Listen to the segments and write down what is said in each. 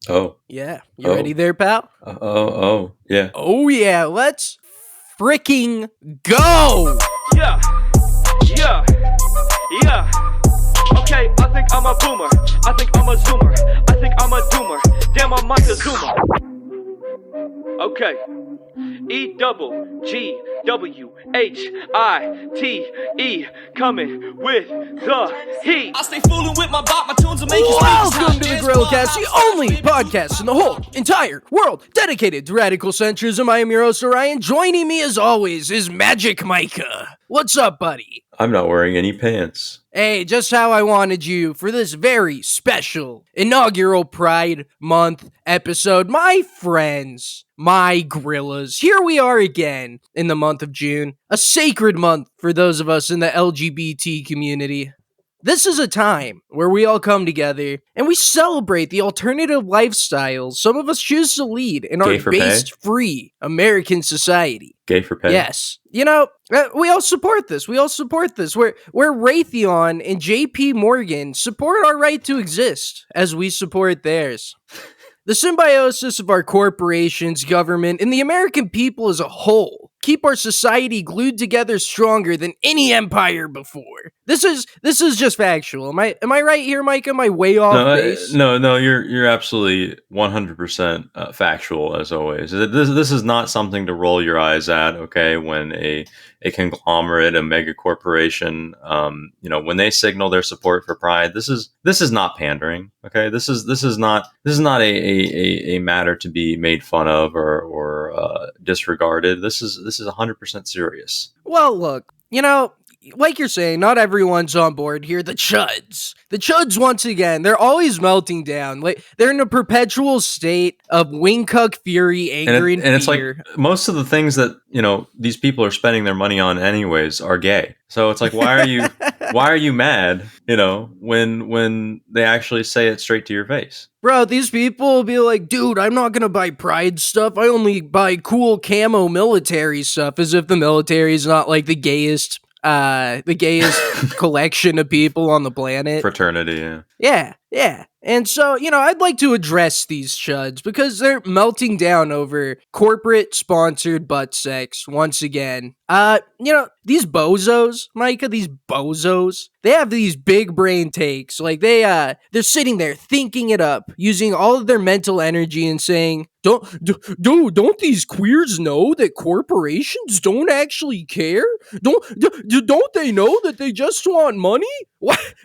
Oh. Yeah. You ready there, pal? Yeah. Oh, yeah. Let's freaking go. Yeah, yeah, yeah. Okay, I think I'm a boomer. I think I'm a zoomer. I think I'm a doomer. Damn, I'm Mike a Zoomer. Okay. EWGWHITE coming with the heat. I stay fooling with my bot, my tunes will make you Welcome to the Grillcast, the only podcast in the whole entire world dedicated to radical centrism. I am your host, Orion. Joining me as always is Magic Micah. What's up, buddy? I'm not wearing any pants. Hey, just how I wanted you for this very special inaugural Pride Month episode. My friends, my grillas, here we are again in the month of June, a sacred month for those of us in the LGBT community. This is a time where we all come together and we celebrate the alternative lifestyles some of us choose to lead in our based-free American society. Gay for pay? Yes. You know, we all support this. Where Raytheon and JP Morgan support our right to exist as we support theirs. The symbiosis of our corporations, government, and the American people as a whole keep our society glued together stronger than any empire before. This is just factual. Am I right here, Mike? Am I way off base? No, you're absolutely 100% factual as always. This is not something to roll your eyes at, okay? When a conglomerate, a mega corporation, when they signal their support for Pride, this is not pandering, okay? This is not a matter to be made fun of or disregarded. This is 100% serious. Well, look, like you're saying, not everyone's on board here. The chuds, once again, they're always melting down. Like they're in a perpetual state of wing-cuck fury, anger, and fear. It's like most of the things that these people are spending their money on anyways are gay. So it's like, why are you mad? When they actually say it straight to your face. Bro, these people will be like, dude, I'm not gonna buy Pride stuff. I only buy cool camo military stuff, as if the military is not like the gayest collection of people on the planet. Fraternity, Yeah. And so, I'd like to address these chuds because they're melting down over corporate-sponsored butt sex once again. These bozos, Micah, they have these big brain takes. Like, they're sitting there thinking it up, using all of their mental energy and saying, don't these queers know that corporations don't actually care? Don't they know that they just want money?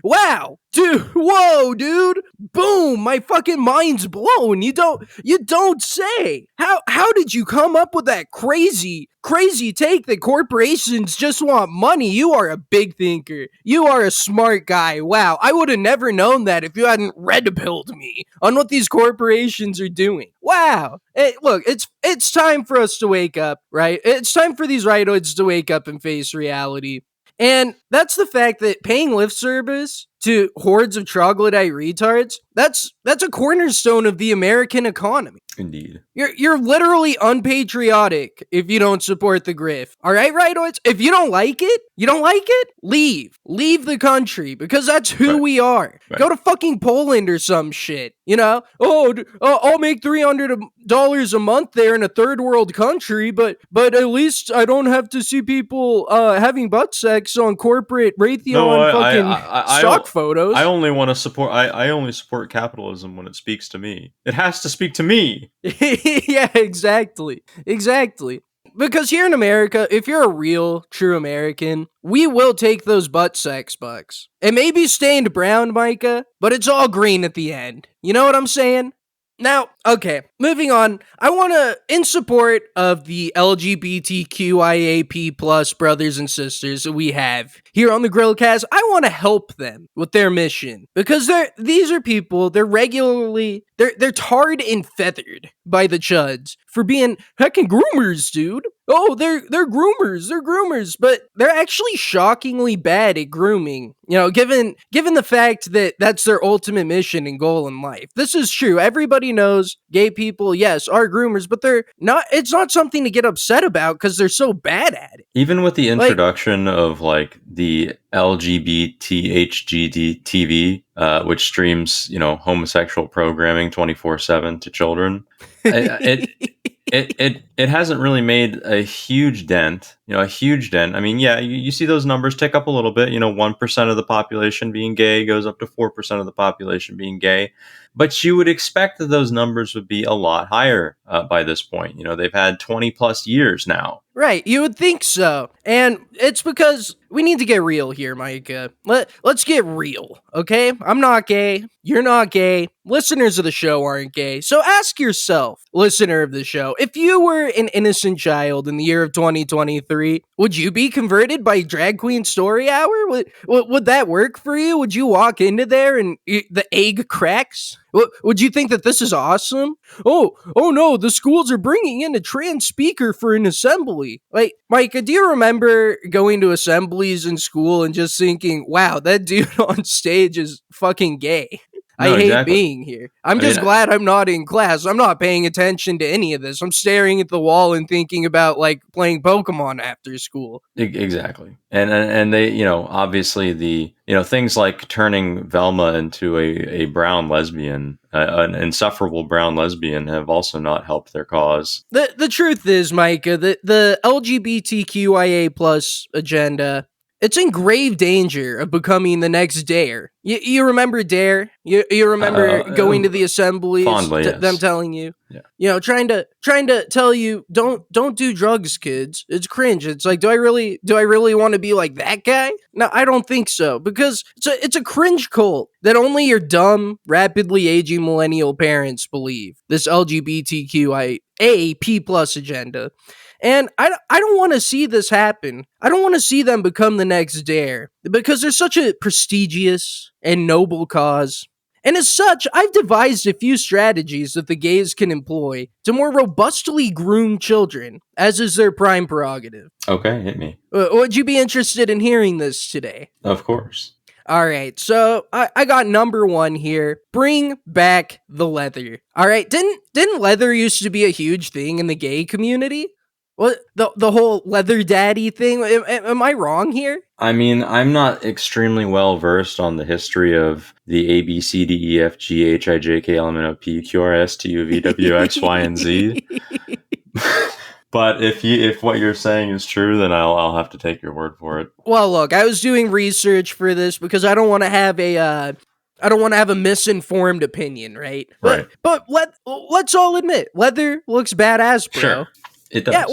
Wow, dude, whoa, dude, boom, my fucking mind's blown. You don't say. How did you come up with that crazy take that corporations just want money? You are a big thinker. You are a smart guy. Wow, I would have never known that if you hadn't red-pilled me on what these corporations are doing. Wow. Look, it's time for us to wake up, right? It's time for these rightoids to wake up and face reality. And that's the fact that paying lip service to hordes of troglodyte retards, that's a cornerstone of the American economy. Indeed. You're literally unpatriotic if you don't support the grift. All right, rightoids? If you don't like it, leave. Leave the country, because that's who we are. Right. Go to fucking Poland or some shit, I'll make $300 a month there in a third world country, but at least I don't have to see people having butt sex on corporate Raytheon stock photos. I only want to support, I only support capitalism when it speaks to me. It has to speak to me. Yeah, exactly. Because here in America, if you're a real, true American, we will take those butt sex bucks. It may be stained brown, Micah, but it's all green at the end. You know what I'm saying? Now, okay, moving on, I want to, in support of the LGBTQIAP plus brothers and sisters that we have here on the Grillcast, I want to help them with their mission. Because these are people, they're tarred and feathered by the chuds for being heckin' groomers, dude. oh, they're groomers, but they're actually shockingly bad at grooming. Given the fact that that's their ultimate mission and goal in life. This is true. Everybody knows gay people, yes, are groomers, but they're not. It's not something to get upset about because they're so bad at it. Even with the introduction of like the LGBTHGD TV, which streams, homosexual programming 24/7 to children, it hasn't really made a huge dent. I mean, yeah, you see those numbers tick up a little bit. 1% of the population being gay goes up to 4% of the population being gay. But you would expect that those numbers would be a lot higher by this point. They've had 20 plus years now. Right, you would think so. And it's because we need to get real here, Micah. Let's get real, okay? I'm not gay. You're not gay. Listeners of the show aren't gay. So ask yourself, listener of the show, if you were an innocent child in the year of 2023, would you be converted by Drag Queen Story Hour? Would that work for you? Would you walk into there and the egg cracks? Would you think that this is awesome? Oh no, the schools are bringing in a trans speaker for an assembly. Like, Micah, do you remember going to assemblies in school and just thinking, wow, that dude on stage is fucking gay? No, I hate exactly. being here. I'm just glad I'm not in class. I'm not paying attention to any of this. I'm staring at the wall and thinking about like playing Pokemon after school. Exactly. And they, obviously the, things like turning Velma into a brown lesbian, an insufferable brown lesbian, have also not helped their cause. The truth is, Micah, the LGBTQIA plus agenda, it's in grave danger of becoming the next Dare. You remember Dare? You remember going to the assemblies, fondly, yes. Them telling you, trying to tell you, don't do drugs, kids. It's cringe. It's like, do I really want to be like that guy? No, I don't think so, because it's a cringe cult that only your dumb, rapidly aging millennial parents believe. This LGBTQIA+ agenda. And I don't want to see this happen. I don't want to see them become the next Dare, because they're such a prestigious and noble cause. And as such, I've devised a few strategies that the gays can employ to more robustly groom children, as is their prime prerogative. Okay, hit me. Would you be interested in hearing this today? Of course. All right, so I got number one here. Bring back the leather. All right, didn't leather used to be a huge thing in the gay community? What, the whole leather daddy thing? Am I wrong here? I mean, I'm not extremely well versed on the history of the A, B, C, D, E, F, G, H, I, J, K, L, M, N, O, P, Q, R, S, T, U, V, W, X, Y, and Z. But if what you're saying is true, then I'll have to take your word for it. Well, look, I was doing research for this because I don't want to have a misinformed opinion, right? Right. But let's all admit, leather looks badass, bro. Sure. It does. Yeah,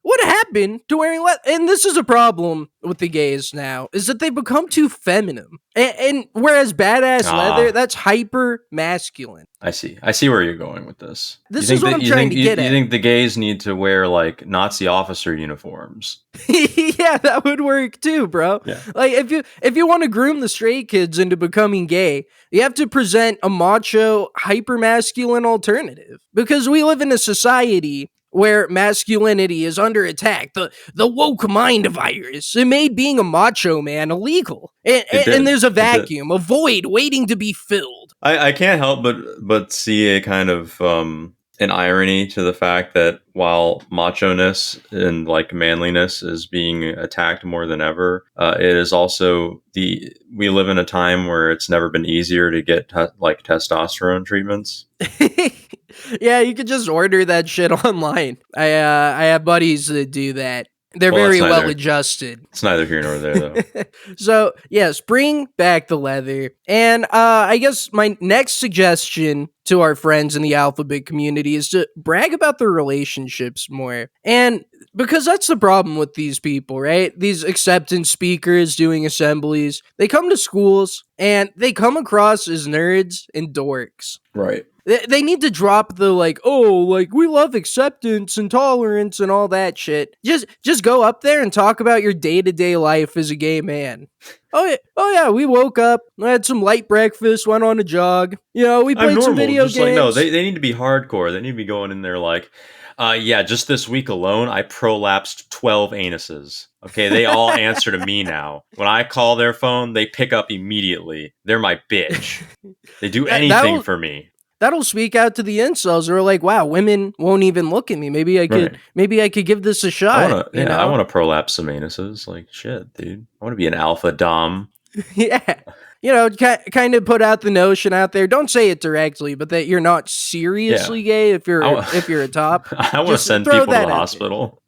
what happened to wearing leather? And this is a problem with the gays now, is that they become too feminine. And whereas badass leather, that's hyper masculine. I see where you're going with this. This is what I'm trying to get at. You think the gays need to wear like Nazi officer uniforms? Yeah, that would work too, bro. Yeah. Like if you want to groom the straight kids into becoming gay, you have to present a macho, hyper masculine alternative. Because we live in a society where masculinity is under attack. The woke mind virus. It made being a macho man illegal. And there's a vacuum, a void waiting to be filled. I can't help but see a kind of an irony to the fact that while macho-ness and like manliness is being attacked more than ever, it is also we live in a time where it's never been easier to get like testosterone treatments. Yeah, you could just order that shit online. I have buddies that do that. They're very well adjusted. It's neither here nor there, though. So, yes, bring back the leather. And I guess my next suggestion to our friends in the alphabet community is to brag about their relationships more. And because that's the problem with these people, right? These acceptance speakers doing assemblies. They come to schools and they come across as nerds and dorks. Right. They need to drop the we love acceptance and tolerance and all that shit. Just go up there and talk about your day-to-day life as a gay man. Oh yeah, we woke up, had some light breakfast, went on a jog. We played some video games. Like, no, they need to be hardcore. They need to be going in there like, Yeah, just this week alone, I prolapsed 12 anuses. Okay, they all answer to me now. When I call their phone, they pick up immediately. They're my bitch. They do anything that'll- for me. That'll speak out to the incels who are like, wow, women won't even look at me. Maybe I could give this a shot. I want to prolapse some anuses. Like, shit, dude. I want to be an alpha dom. Yeah. Kind of put out the notion out there. Don't say it directly, but that you're not seriously gay if you're a top. I want to send people to the hospital.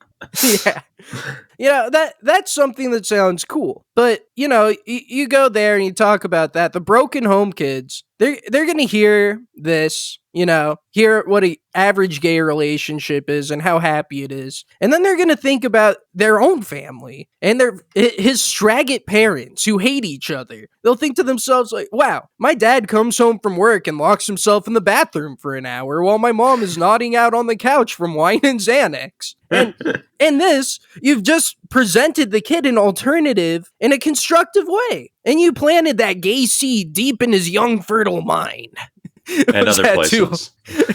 Yeah. That's something that sounds cool. But, you go there and you talk about that. The broken home kids, they're going to hear this, hear what an average gay relationship is and how happy it is. And then they're going to think about their own family and his straggit parents who hate each other. They'll think to themselves like, wow, my dad comes home from work and locks himself in the bathroom for an hour while my mom is nodding out on the couch from wine and Xanax. And in this, you've just presented the kid an alternative in a constructive way. And you planted that gay seed deep in his young, fertile mind. And other places.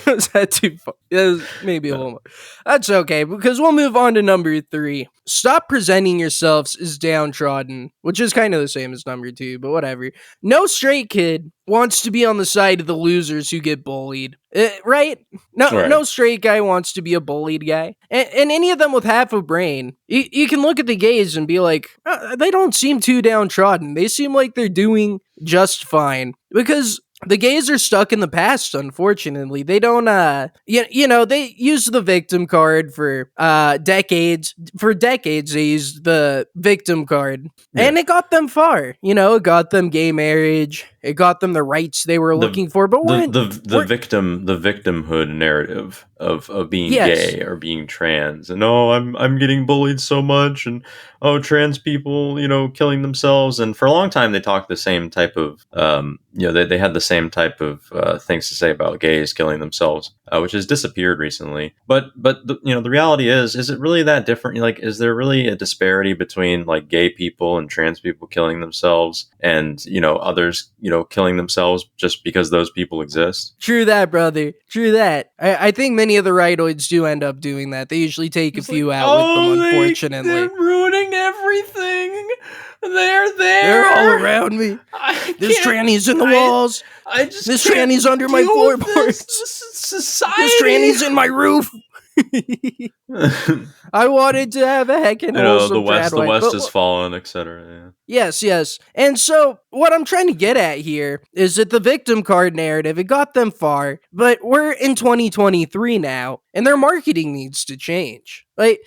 Was that too far? That was maybe a little more. That's okay, because we'll move on to number 3. Stop presenting yourselves as downtrodden, which is kind of the same as number 2, but whatever. No straight kid wants to be on the side of the losers who get bullied, right? No straight guy wants to be a bullied guy. And any of them with half a brain, you can look at the gays and be like, they don't seem too downtrodden. They seem like they're doing just fine. Because the gays are stuck in the past, unfortunately. They don't, they use the victim card for decades. For decades, they used the victim card. Yeah. And it got them far. It got them gay marriage. It got them the rights they were looking for. But the victimhood narrative of being gay or being trans, and I'm getting bullied so much, and trans people killing themselves, and for a long time they talked the same type of they had the same type of things to say about gays killing themselves, which has disappeared recently. But the reality is it really that different? Like, is there really a disparity between like gay people and trans people killing themselves and others killing themselves just because those people exist? True that, brother. True that. I think many of the rightoids do end up doing that. They usually take a few out with them, unfortunately. They're ruining everything. They're there. They're all around me. There's trannies in the walls. There's trannies under my floorboards. Society. There's trannies in my roof. I wanted to have a heckin' wholesome the West but, has fallen, etc. Yeah. Yes. And so what I'm trying to get at here is that the victim card narrative, it got them far, but we're in 2023 now, and their marketing needs to change. Like,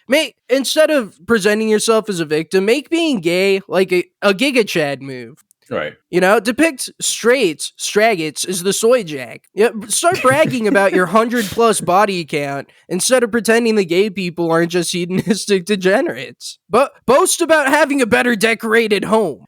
instead of presenting yourself as a victim, make being gay like a Giga Chad move. Right. Depict straggots as the soy jack. Start bragging about your 100+ body count instead of pretending the gay people aren't just hedonistic degenerates. But boast about having a better decorated home.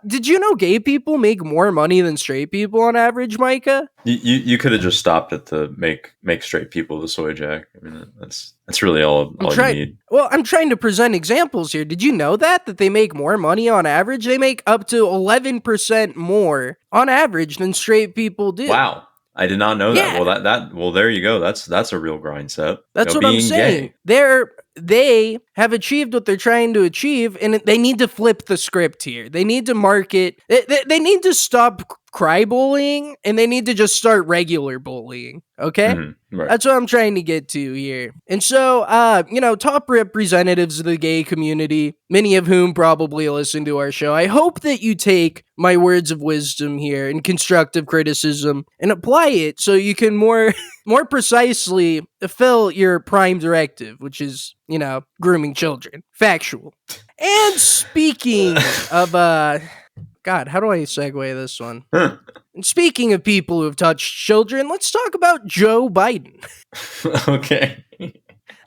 Did you know gay people make more money than straight people on average, Micah? You could have just stopped at the make straight people the soy jack. I mean, that's really all you need. Well, I'm trying to present examples here. Did you know that they make more money on average? They make up to 11% more on average than straight people do. Wow. I did not know that. Well, there you go. That's a real grind set. That's what I'm saying. They have achieved what they're trying to achieve, and they need to flip the script here. They need to market. They need to stop cry bullying, and they need to just start regular bullying. Okay? Mm-hmm, right. That's what I'm trying to get to here. And so, top representatives of the gay community, many of whom probably listen to our show, I hope that you take my words of wisdom here and constructive criticism and apply it so you can more precisely fulfill your prime directive, which is, grooming children. Factual. And speaking of, God, how do I segue this one? And speaking of people who have touched children, let's talk about Joe Biden. Okay.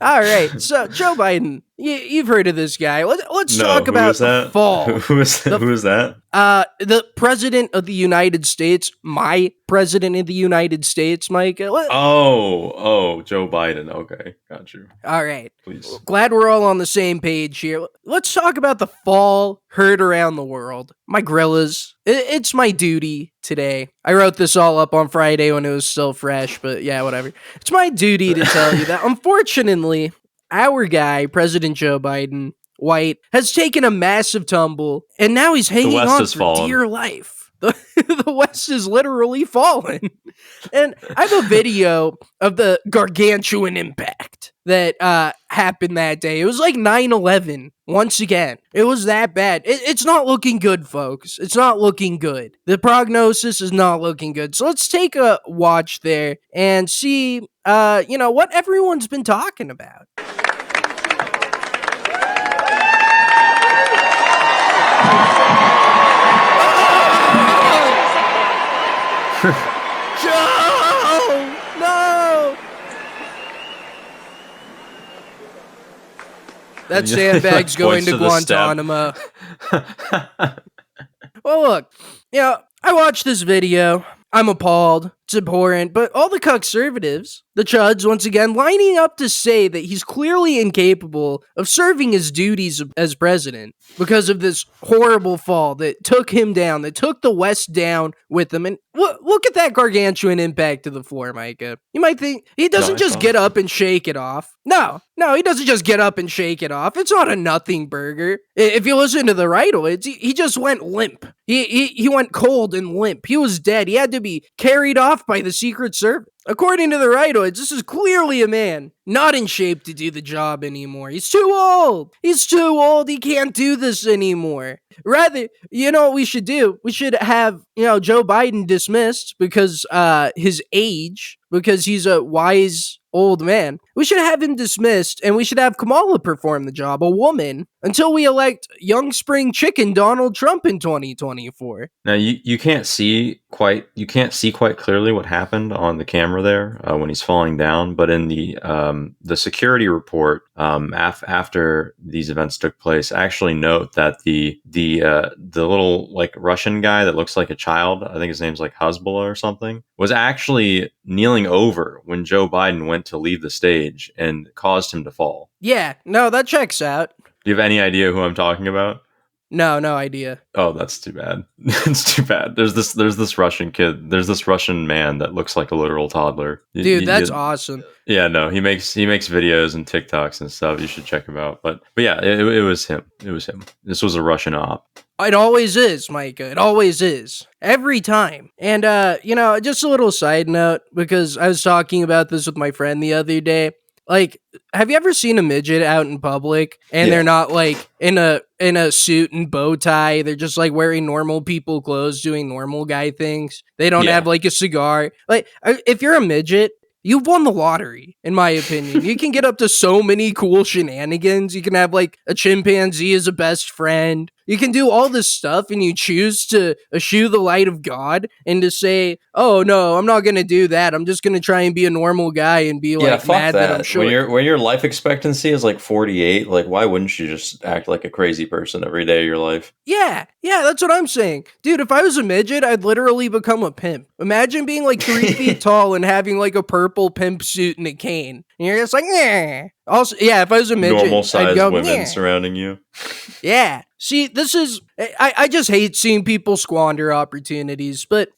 All right. So Joe Biden, You've heard of this guy. Let's No, talk who about is the that? fall. Who is that? The president of the United States, my president of the United States, Mike. Oh, Joe Biden. Okay, got you. All right. Please. Glad we're all on the same page here. Let's talk about the fall heard around the world. My gorillas. It's my duty today. I wrote this all up on Friday when it was still fresh, but yeah, whatever. It's my duty to tell you that, unfortunately, our guy, President Joe Biden, white, has taken a massive tumble, and now he's hanging on for dear life. The West is literally fallen. And I have a video of the gargantuan impact that happened that day. It was like 9/11 once again. It was that bad. It's not looking good, folks. It's not looking good. The prognosis is not looking good. So let's take a watch there and see, what everyone's been talking about. Joe! No! That sandbag's going to Guantanamo. Well, look, I watched this video. I'm appalled. It's abhorrent. But all the conservatives, the chuds, once again, lining up to say that he's clearly incapable of serving his duties as president because of this horrible fall that took him down, that took the West down with him. And look at that gargantuan impact to the floor, Micah. You might think he doesn't just get up and shake it off. No, he doesn't just get up and shake it off. It's not a nothing burger. If you listen to the rightoids, he just went limp. He went cold and limp. He was dead. He had to be carried off by the Secret Service. According to the rightoids, this is clearly a man not in shape to do the job anymore. He's too old. He's too old. He can't do this anymore. Rather, you know what we should do? We should have, Joe Biden dismissed because his age, because he's a wise old man. We should have him dismissed, and we should have Kamala perform the job, a woman, until we elect young spring chicken Donald Trump in 2024. Now you can't see quite clearly what happened on the camera there when he's falling down, but in the security report after these events took place, actually note that the little like Russian guy that looks like a child, I think his name's like Hezbollah or something, was actually kneeling over when Joe Biden went to leave the stage and caused him to fall. Yeah, no, that checks out. Do you have any idea who I'm talking about? No idea. Oh, that's too bad. It's too bad. There's this Russian kid. There's this Russian man that looks like a literal toddler. Dude, that's awesome. Yeah, no, he makes videos and TikToks and stuff. You should check him out. But yeah, it was him. It was him. This was a Russian op. It always is, Micah. It always is. Every time. And, just a little side note, because I was talking about this with my friend the other day. Like, have you ever seen a midget out in public and they're not like in a suit and bow tie? They're just like wearing normal people clothes, doing normal guy things. They don't have like a cigar. Like, if you're a midget, you've won the lottery, in my opinion. You can get up to so many cool shenanigans. You can have like a chimpanzee as a best friend. You can do all this stuff, and you choose to eschew the light of God and to say, oh, no, I'm not going to do that. I'm just going to try and be a normal guy and be like mad that I'm short. When your life expectancy is like 48, like why wouldn't you just act like a crazy person every day of your life? Yeah, that's what I'm saying. Dude, if I was a midget, I'd literally become a pimp. Imagine being like 3 feet tall and having like a purple pimp suit and a cane. And you're just like, yeah. Also, yeah, if I was a midget, normal sized women yeah. surrounding you. Yeah. See, this is, I just hate seeing people squander opportunities, but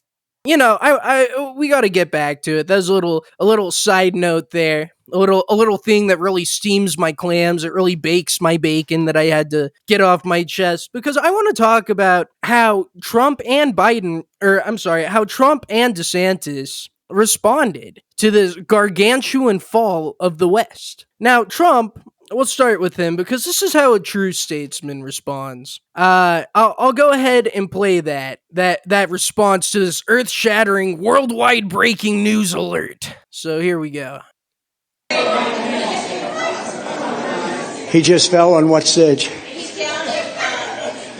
we got to get back to it. That's a little side note there. A little thing that really steams my clams. It really bakes my bacon that I had to get off my chest, because I want to talk about how Trump and DeSantis responded to this gargantuan fall of the West. Now, Trump, let's start with him, because this is how a true statesman responds. I'll go ahead and play that response to this earth-shattering, worldwide breaking news alert. So here we go. He just fell on what stage? He's down at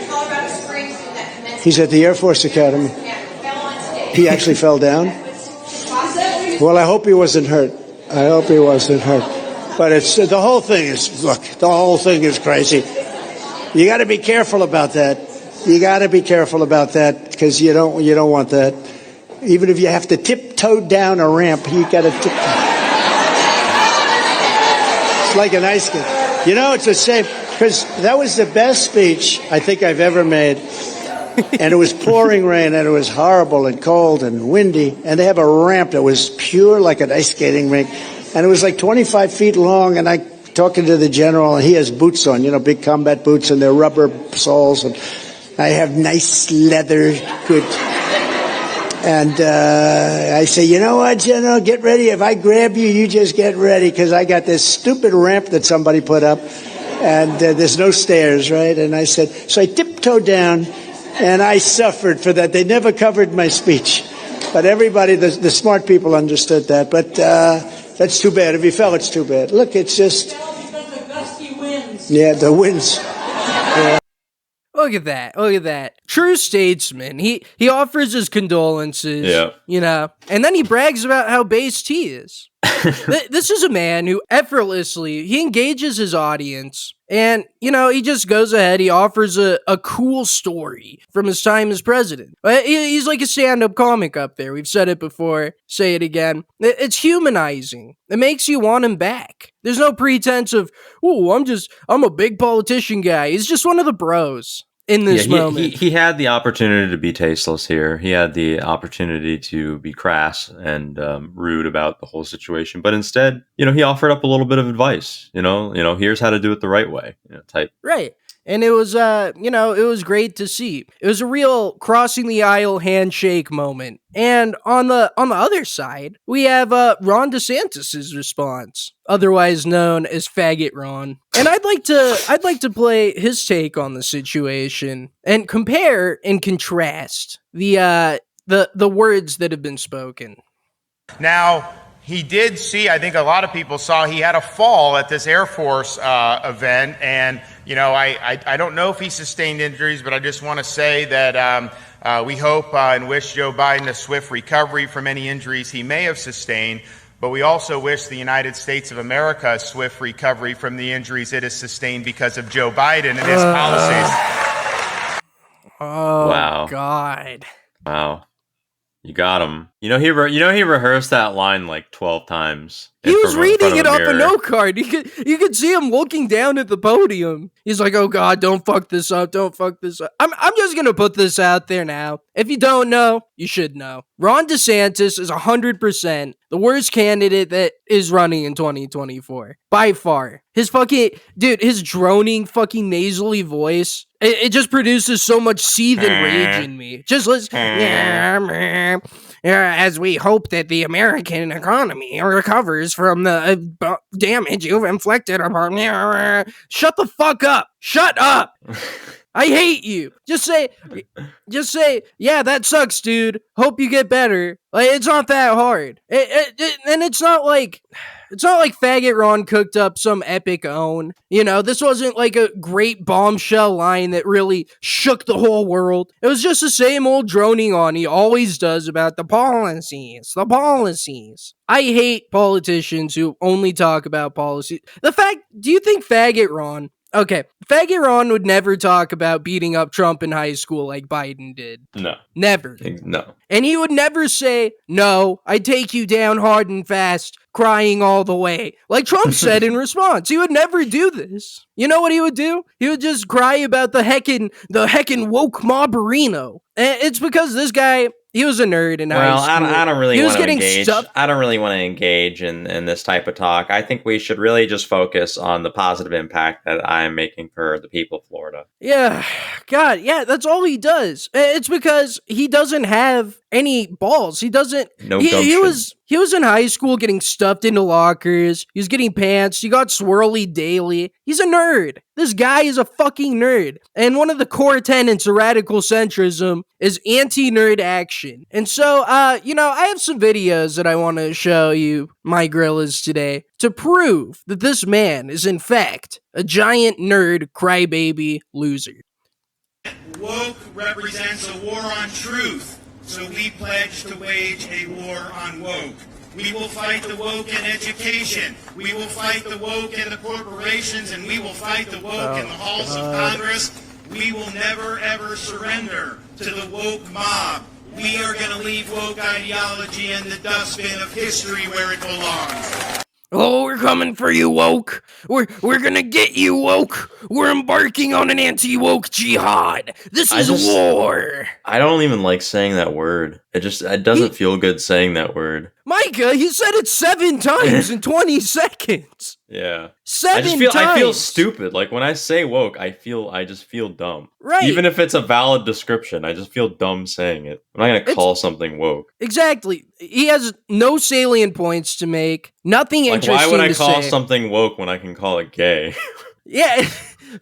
Colorado Springs in that commencement. He's at the Air Force Academy. Yeah, fell on stage. He actually fell down? Well, I hope he wasn't hurt. But it's the whole thing is crazy. You got to be careful about that. You got to be careful about that because you don't want that. Even if you have to tiptoe down a ramp, you got to tiptoe. It's like an ice skate. You know, it's a shame because that was the best speech I think I've ever made. And it was pouring rain, and it was horrible and cold and windy. And they have a ramp that was pure like an ice skating rink. And it was like 25 feet long, and I talking to the general, and he has boots on, big combat boots, and they're rubber soles, and I have nice leather, good. And I say, you know what, General, get ready. If I grab you, you just get ready, because I got this stupid ramp that somebody put up, and there's no stairs, right? And I said, so I tiptoed down, and I suffered for that. They never covered my speech. But everybody, the smart people understood that. But that's too bad. If you fell, it's too bad. Look, it's just... Yeah, the winds. Yeah. Look at that. Look at that. True statesman. He offers his condolences, and then he brags about how based he is. This is a man who effortlessly, he engages his audience, and, he just goes ahead, he offers a cool story from his time as president. He's like a stand-up comic up there. We've said it before, say it again. It's humanizing. It makes you want him back. There's no pretense of, I'm a big politician guy. He's just one of the bros in this moment. He had the opportunity to be tasteless here. He had the opportunity to be crass and rude about the whole situation. But instead, he offered up a little bit of advice. Here's how to do it the right way. Type. Right. And it was, it was great to see. It was a real crossing the aisle handshake moment. And on the other side, we have Ron DeSantis' response, otherwise known as Faggot Ron. And I'd like to play his take on the situation and compare and contrast the words that have been spoken. Now, he did see, I think a lot of people saw, he had a fall at this Air Force event. And, I don't know if he sustained injuries, but I just want to say that we hope and wish Joe Biden a swift recovery from any injuries he may have sustained. But we also wish the United States of America a swift recovery from the injuries it has sustained because of Joe Biden and his policies. Oh, wow. God. Wow. You got him. He rehearsed that line like 12 times. He was reading it off a note card. You could see him looking down at the podium. He's like, "Oh God, don't fuck this up! Don't fuck this up." I'm just gonna put this out there now. If you don't know, you should know. Ron DeSantis is 100% the worst candidate that is running in 2024 by far. His droning fucking nasally voice. It just produces so much seething rage in me. Just listen. As we hope that the American economy recovers from the damage you've inflicted upon... Shut the fuck up. Shut up. I hate you. Just say, yeah, that sucks, dude. Hope you get better. Like, it's not that hard. And it's not like Faggot Ron cooked up some epic own. This wasn't like a great bombshell line that really shook the whole world. It was just the same old droning on he always does about the policies. I hate politicians who only talk about policy. Do you think Faggot Ron... Okay, Faggot Ron would never talk about beating up Trump in high school like Biden did. No. Never. No. And he would never say, "No, I take you down hard and fast, crying all the way," like Trump said in response. He would never do this. You know what he would do? He would just cry about the heckin' woke mobberino. And it's because this guy... He was a nerd in high school. I don't really want to engage. I don't really want to engage in this type of talk. I think we should really just focus on the positive impact that I'm making for the people of Florida. Yeah, God, yeah, that's all he does. It's because he doesn't have any balls. He doesn't. No gumption. He was in high school getting stuffed into lockers. He was getting pants. He got swirly daily. He's a nerd. This guy is a fucking nerd. And one of the core tenets of radical centrism is anti-nerd action. And so, I have some videos that I want to show you, my gorillas, today, to prove that this man is, in fact, a giant nerd crybaby loser. Woke represents a war on truth, so we pledge to wage a war on woke. We will fight the woke in education. We will fight the woke in the corporations, and we will fight the woke in the halls of Congress. We will never, ever surrender to the woke mob. We are going to leave woke ideology in the dustbin of history where it belongs. Oh, we're coming for you, woke. We're gonna get you, woke. We're embarking on an anti-woke jihad. This is war. I don't even like saying that word. It doesn't feel good saying that word. Micah, you said it 7 times in 20 seconds. Yeah. 7 times. I feel stupid. Like when I say woke, I just feel dumb. Right. Even if it's a valid description, I just feel dumb saying it. I'm not gonna call something woke. Exactly. He has no salient points to make. Nothing interesting to say. Why would I call something woke when I can call it gay? Yeah.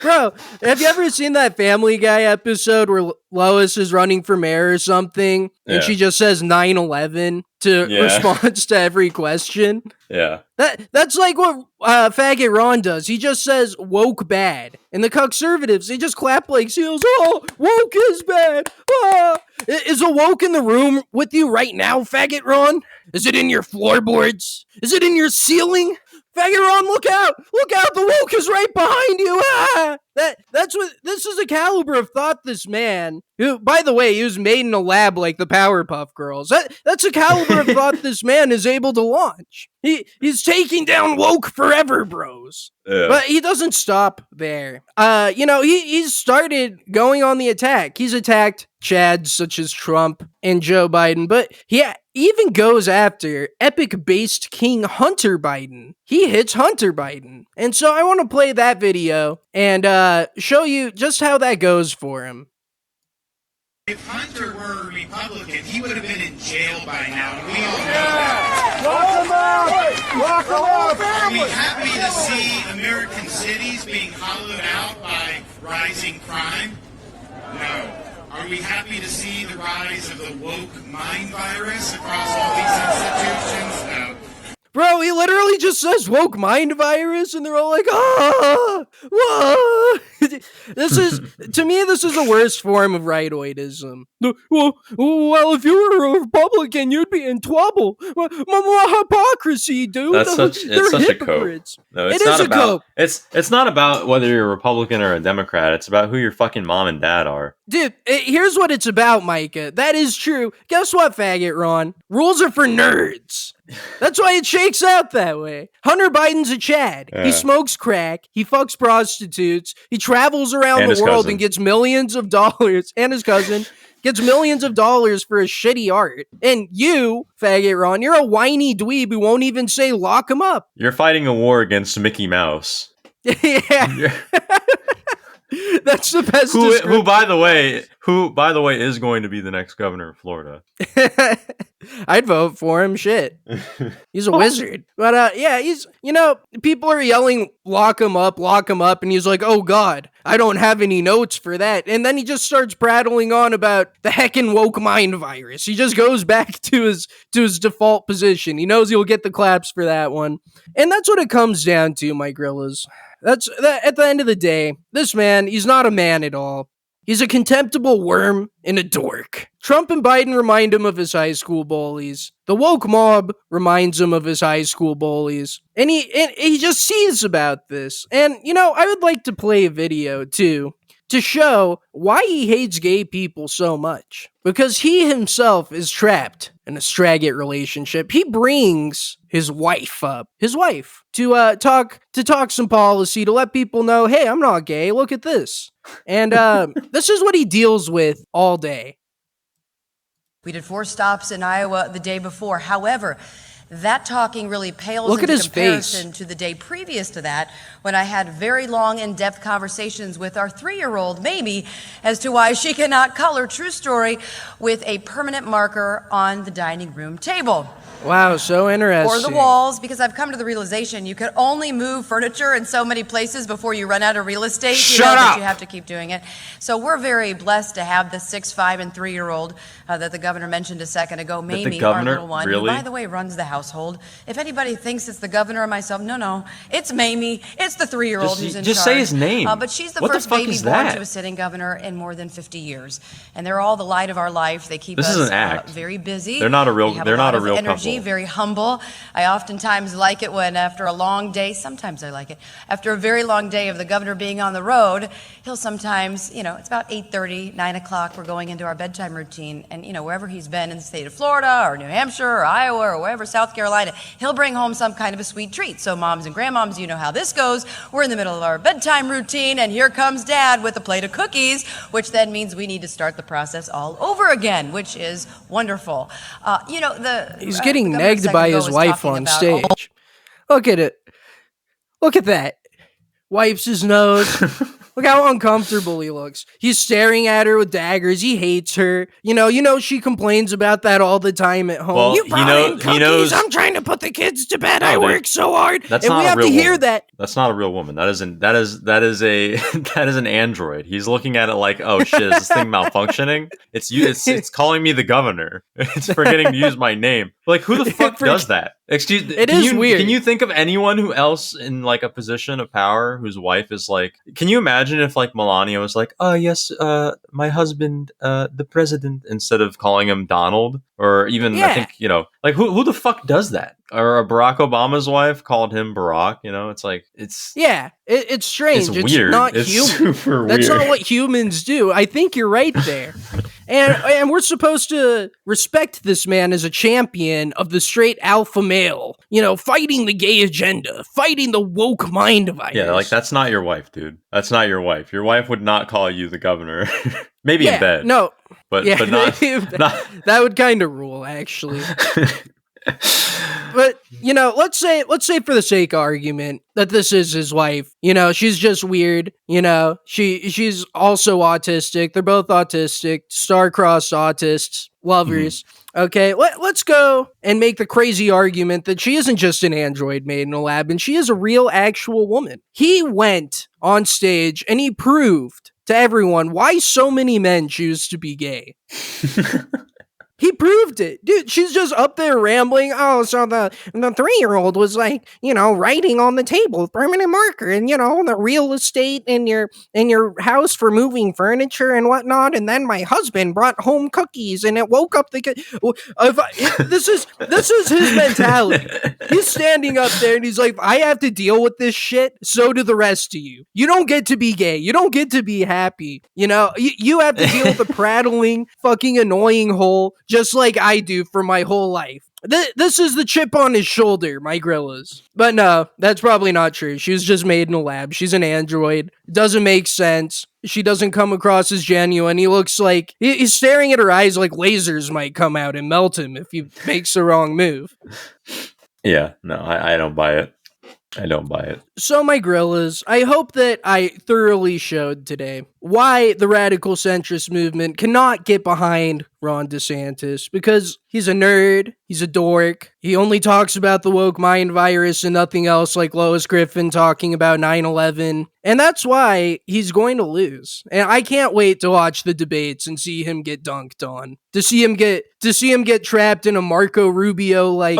Bro, have you ever seen that Family Guy episode where Lois is running for mayor or something and she just says 9/11 to response to every question? Yeah. That's like what faggot Ron does. He just says woke bad. And the conservatives, they just clap like seals. Oh, woke is bad. Ah. Is a woke in the room with you right now, faggot Ron? Is it in your floorboards? Is it in your ceiling? Faggot Ron, look out! Look out! The woke is right behind you! Ah! This is the caliber of thought this man, who, by the way, he was made in a lab like the Powerpuff Girls. That's the caliber of thought this man is able to launch. He's taking down woke forever, bros. Yeah. But he doesn't stop there. He's started going on the attack. He's attacked chads such as Trump and Joe Biden, but he even goes after epic-based King Hunter Biden. He hits Hunter Biden. And so I want to play that video and show you just how that goes for him. If Hunter were a Republican, he would have been in jail by now. We all know that. Lock him up! Lock him up! Are we happy to see American cities being hollowed out by rising crime? No. Are we happy to see the rise of the woke mind virus across all these institutions? No. Bro, he literally just says woke mind virus, and they're all like, whoa. This is the worst form of rightoidism. Well, if you were a Republican, you'd be in trouble. More hypocrisy, dude. It's such a cope. No, it is a cope. It's not about whether you're a Republican or a Democrat. It's about who your fucking mom and dad are. Dude, here's what it's about, Micah. That is true. Guess what, faggot Ron? Rules are for nerds. That's why it shakes out that way. Hunter Biden's a Chad. Yeah. He smokes crack. He fucks prostitutes. He travels around the world and gets millions of dollars. And his cousin gets millions of dollars for his shitty art. And you, faggot Ron, you're a whiny dweeb who won't even say lock him up. You're fighting a war against Mickey Mouse. Yeah. That's the best. Who, by the way, is going to be the next governor of Florida. I'd vote for him. Shit, he's a wizard. But he's people are yelling, lock him up, and he's like, oh god, I don't have any notes for that. And then he just starts prattling on about the heckin' woke mind virus. He just goes back to his default position. He knows he'll get the claps for that one, and that's what it comes down to, my grillas. That's at the end of the day, this man, he's not a man at all. He's a contemptible worm and a dork. Trump and Biden remind him of his high school bullies. The woke mob reminds him of his high school bullies. And he just sees about this. And, I would like to play a video, too, to show why he hates gay people so much. Because he himself is trapped in a straggot relationship. He brings his wife up. To talk some policy, to let people know, hey, I'm not gay, look at this. And this is what he deals with all day. We did 4 stops in Iowa the day before. However, that talking really pales Look into at his comparison face. to the day previous to that, when I had very long, in-depth conversations with our 3-year-old, Mamie, as to why she cannot color, true story, with a permanent marker on the dining room table. Wow, so interesting. Or the walls, because I've come to the realization you can only move furniture in so many places before you run out of real estate. Shut up! But you have to keep doing it. So we're very blessed to have the 6, 5, and 3-year-old that the governor mentioned a second ago, Mamie, our little one, really? who, by the way, runs the household. If anybody thinks it's the governor or myself, no, it's Mamie. It's the 3-year-old who's in charge. Just say his name. But she's the first baby born to a sitting governor in more than 50 years, and they're all the light of our life. They keep us very busy. They're not a real company. energy, very humble. I oftentimes like it when after a long day, sometimes I like it, after a very long day of the governor being on the road, he'll sometimes, it's about 8:30, 9 o'clock, we're going into our bedtime routine, and, wherever he's been in the state of Florida or New Hampshire or Iowa or wherever, South Carolina, he'll bring home some kind of a sweet treat. So moms and grandmoms, you know how this goes. We're in the middle of our bedtime routine, and here comes Dad with a plate of cookies, which then means we need to start the process all over again, which is wonderful. He's getting negged by his wife on stage. Look at it. Look at that. Wipes his nose. Look how uncomfortable he looks. He's staring at her with daggers. He hates her. She complains about that all the time at home. Well, you brought in cookies. he knows. I'm trying to put the kids to bed. I work so hard. That's and not we have a real to hear woman. that. That's not a real woman. That is an android. He's looking at it like, oh shit, is this thing malfunctioning? It's calling me the governor. It's forgetting to use my name. Like, who the fuck does that? Excuse me. It is weird. Can you think of anyone who else in like a position of power whose wife is like? Can you imagine if like Melania was like, oh yes, my husband, the president, instead of calling him Donald, or even I think like who the fuck does that? Or Barack Obama's wife called him Barack. It's like it's it's strange. It's weird. Not it's human. Super weird. That's not what humans do. I think you're right there. And we're supposed to respect this man as a champion of the straight alpha male, fighting the gay agenda, fighting the woke mind virus. Yeah, like that's not your wife, dude. That's not your wife. Your wife would not call you the governor. Maybe in bed. No. But not that would kind of rule, actually. But let's say for the sake of argument that this is his wife. She's just weird. She's also autistic. They're both autistic, star-crossed autists, lovers. Mm-hmm. Okay, let's go and make the crazy argument that she isn't just an android made in a lab, and she is a real, actual woman. He went on stage and he proved to everyone why so many men choose to be gay. He proved it. Dude, she's just up there rambling. Oh, so the 3-year-old was like, writing on the table with permanent marker and, the real estate in your house for moving furniture and whatnot. And then my husband brought home cookies and it woke up the kid. This is his mentality. He's standing up there and he's like, I have to deal with this shit. So do the rest of you. You don't get to be gay. You don't get to be happy. You have to deal with the prattling, fucking annoying hole. Just like I do for my whole life. This is the chip on his shoulder, my Grillas. But no, that's probably not true. She was just made in a lab. She's an android. Doesn't make sense. She doesn't come across as genuine. He looks like he's staring at her eyes like lasers might come out and melt him if he makes the wrong move. Yeah, no, I don't buy it. I don't buy it. So, my Grillas, I hope that I thoroughly showed today why the radical centrist movement cannot get behind Ron DeSantis, because he's a nerd, he's a dork, he only talks about the woke mind virus and nothing else, like Lois Griffin talking about 9/11, and that's why he's going to lose. And I can't wait to watch the debates and see him get dunked on, to see him get trapped in a Marco Rubio like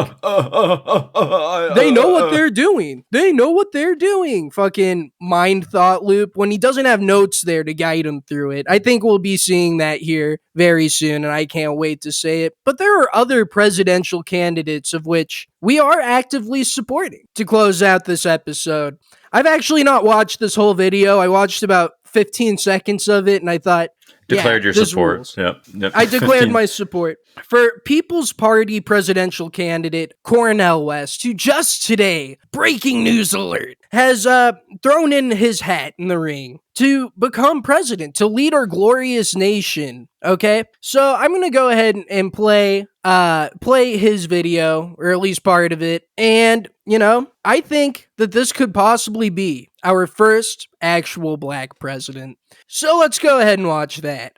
they know what they're doing. They know what they're doing. Fucking mind thought loop when he doesn't have notes there to guide him through it. I think we'll be seeing that here very soon, and I can't wait to say it. But there are other presidential candidates of which we are actively supporting. To close out this episode, I've actually not watched this whole video. I watched about 15 seconds of it, and I thought, declared your support. Yep. I declared my support for People's Party presidential candidate Cornel West, who just today, breaking news alert, has thrown in his hat in the ring to become president, to lead our glorious nation. Okay, so I'm gonna go ahead and play his video, or at least part of it, and I think that this could possibly be our first actual black president. So let's go ahead and watch that.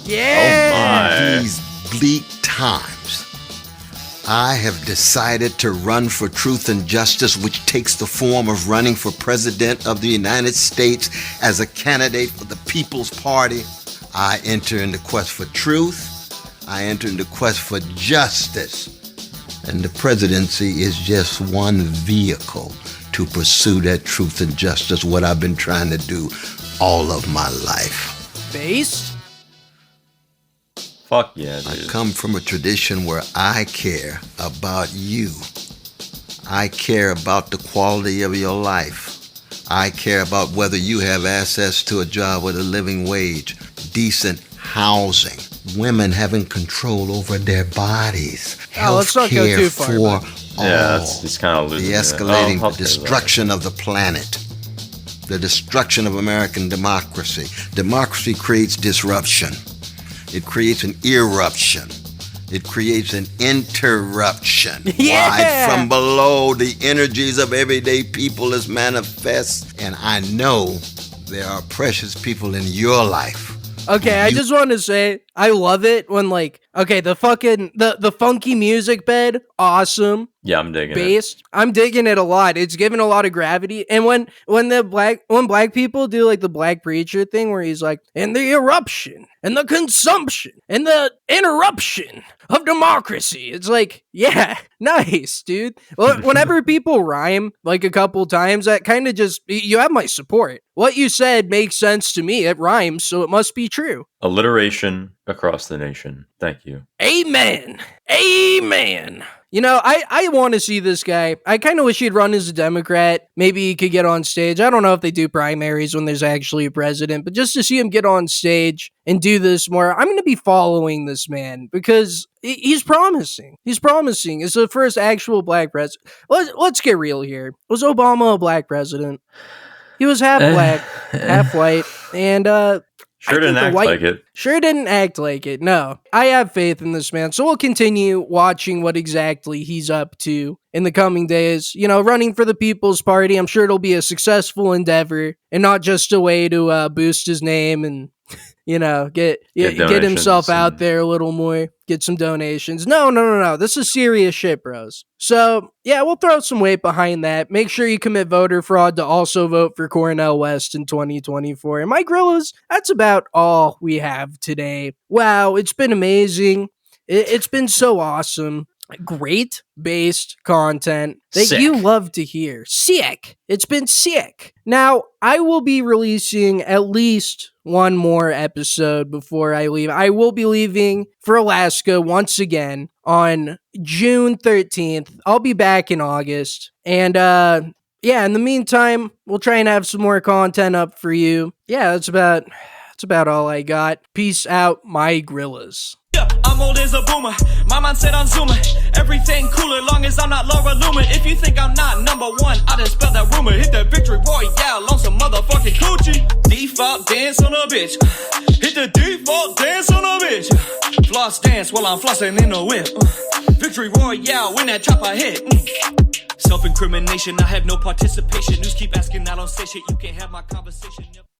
Yeah! In these bleak times, I have decided to run for truth and justice, which takes the form of running for president of the United States as a candidate for the People's Party. I enter in the quest for truth. I enter in the quest for justice. And the presidency is just one vehicle to pursue that truth and justice, what I've been trying to do all of my life. Based? Fuck yeah, dude. I come from a tradition where I care about you. I care about the quality of your life. I care about whether you have access to a job with a living wage, decent housing, women having control over their bodies, health care for all. Yeah, it's kind of losing the escalating destruction of the planet, the destruction of American democracy. Democracy creates disruption. It creates an eruption. It creates an interruption. Yeah. Right from below, the energies of everyday people is manifest. And I know there are precious people in your life. Okay, I just want to say, I love it when, like, okay, the funky music bed, awesome. Yeah, I'm digging Bass, I'm digging it a lot. It's given a lot of gravity. And when black people do, like, the black preacher thing where he's like, and the eruption, and the consumption, and the interruption of democracy. It's like, yeah, nice, dude. Well, whenever people rhyme, like, a couple times, that kind of just, you have my support. What you said makes sense to me. It rhymes, so it must be true. Alliteration across the nation. Thank you. Amen. Amen. You know, I want to see this guy. I kind of wish he'd run as a Democrat. Maybe he could get on stage. I don't know if they do primaries when there's actually a president, but just to see him get on stage and do this more, I'm going to be following this man because he's promising. He's promising. It's the first actual black president. Let's get real here. Was Obama a black president? He was half black, half white, and sure didn't act like it. Sure didn't act like it, no. I have faith in this man, so we'll continue watching what exactly he's up to in the coming days. You know, running for the People's Party, I'm sure it'll be a successful endeavor, and not just a way to boost his name and, you know, get himself out there a little more, get some donations. No. This is serious shit, bros. So, yeah, we'll throw some weight behind that. Make sure you commit voter fraud to also vote for Cornel West in 2024. And my Grillas, that's about all we have today. Wow, it's been amazing. It's been so awesome. Great based content that you love to hear. Sick. It's been sick. Now, I will be releasing at least one more episode before I leave. I will be leaving for Alaska once again on June 13th. I'll be back in August. And, yeah, in the meantime, we'll try and have some more content up for you. Yeah, that's about all I got. Peace out, my Grillas. I'm old as a boomer. My mind said on Zoomer. Everything cooler, long as I'm not Laura Loomer. If you think I'm not number one, I done spelled that rumor. Hit that victory royale on some motherfucking coochie. Default dance on a bitch. Hit the default dance on a bitch. Floss dance while I'm flossing in a whip. Victory royale when that chopper hit. Self-incrimination, I have no participation. News keep asking, I don't say shit. You can't have my conversation.